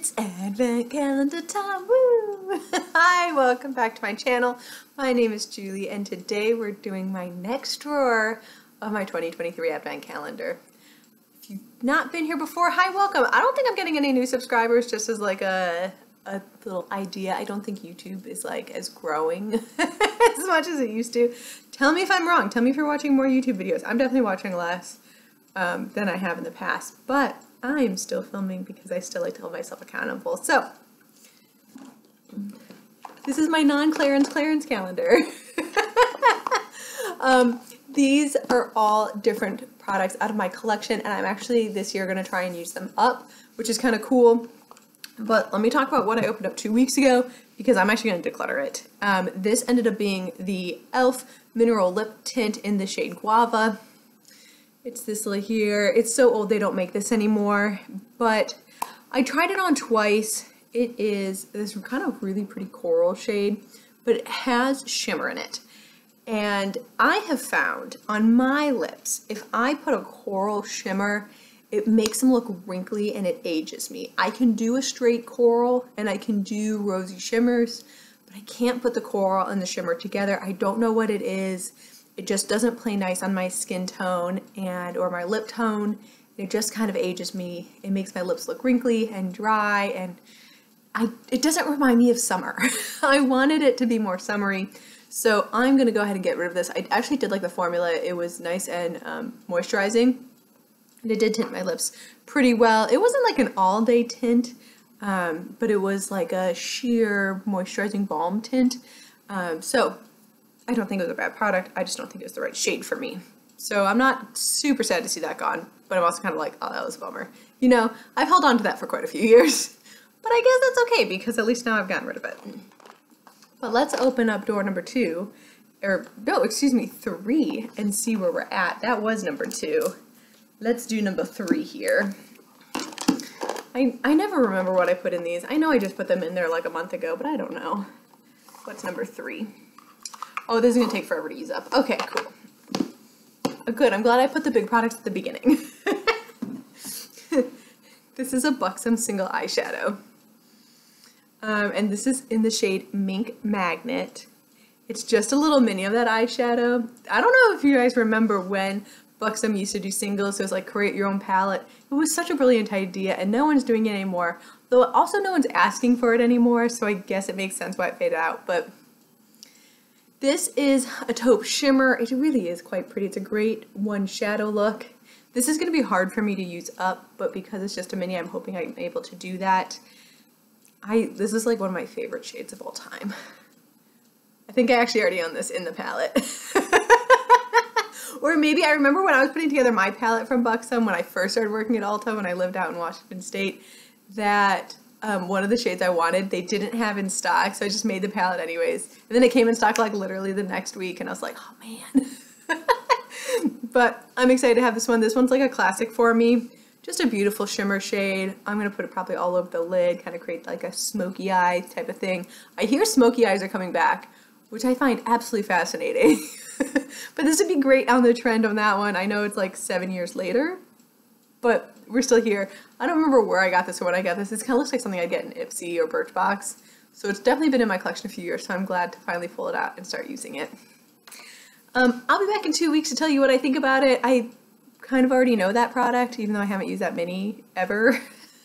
It's Advent Calendar time, woo! Hi, welcome back to my channel. My name is Julie and today we're doing my next drawer of my 2023 Advent Calendar. If you've not been here before, hi, welcome. I don't think I'm getting any new subscribers, just as like a little idea. I don't think YouTube is like as growing as much as it used to. Tell me if I'm wrong. Tell me if you're watching more YouTube videos. I'm definitely watching less than I have in the past, but I'm still filming because I still like to hold myself accountable. So, this is my non-Clarence calendar. These are all different products out of my collection, and I'm actually this year going to try and use them up, which is kind of cool. But let me talk about what I opened up 2 weeks ago, because I'm actually going to declutter it. This ended up being the e.l.f. Mineral Lip Tint in the shade Guava. It's this little here. It's so old they don't make this anymore, but I tried it on twice. It is this kind of really pretty coral shade, but it has shimmer in it. And I have found on my lips, if I put a coral shimmer, it makes them look wrinkly and it ages me. I can do a straight coral and I can do rosy shimmers, but I can't put the coral and the shimmer together. I don't know what it is. It just doesn't play nice on my skin tone or my lip tone. It just kind of ages me. It makes my lips look wrinkly and dry, and it doesn't remind me of summer. I wanted it to be more summery, so I'm gonna go ahead and get rid of this. I actually did like the formula. It was nice and moisturizing, and it did tint my lips pretty well. It wasn't like an all-day tint, but it was like a sheer moisturizing balm tint. So I don't think it was a bad product. I just don't think it was the right shade for me. So I'm not super sad to see that gone, but I'm also kind of like, oh, that was a bummer. You know, I've held on to that for quite a few years, but I guess that's okay because at least now I've gotten rid of it. But let's open up door number 2, or no, excuse me, 3, and see where we're at. That was number 2. Let's do number 3 here. I never remember what I put in these. I know I just put them in there like a month ago, but I don't know. What's number 3? Oh, this is going to take forever to use up. Okay, cool. Good, I'm glad I put the big products at the beginning. This is a Buxom single eyeshadow. And this is in the shade Mink Magnet. It's just a little mini of that eyeshadow. I don't know if you guys remember when Buxom used to do singles, so it was like create your own palette. It was such a brilliant idea, and no one's doing it anymore. Though also no one's asking for it anymore, so I guess it makes sense why it faded out, but this is a taupe shimmer. It really is quite pretty. It's a great one shadow look. This is going to be hard for me to use up, but because it's just a mini, I'm hoping I'm able to do that. This is like one of my favorite shades of all time. I think I actually already own this in the palette. Or maybe I remember when I was putting together my palette from Buxom when I first started working at Ulta when I lived out in Washington State, that one of the shades I wanted, they didn't have in stock, so I just made the palette anyways. And then it came in stock like literally the next week, and I was like, oh man. But I'm excited to have this one. This one's like a classic for me. Just a beautiful shimmer shade. I'm going to put it probably all over the lid, kind of create like a smoky eye type of thing. I hear smoky eyes are coming back, which I find absolutely fascinating. But this would be great on the trend on that one. I know it's like 7 years later, but we're still here. I don't remember where I got this or when I got this. This kind of looks like something I'd get in Ipsy or Birchbox. So it's definitely been in my collection a few years, so I'm glad to finally pull it out and start using it. I'll be back in 2 weeks to tell you what I think about it. I kind of already know that product, even though I haven't used that mini ever.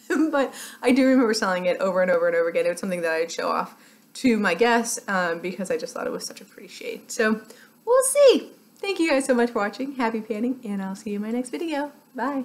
But I do remember selling it over and over and over again. It was something that I'd show off to my guests because I just thought it was such a pretty shade. So we'll see. Thank you guys so much for watching. Happy panning, and I'll see you in my next video. Bye.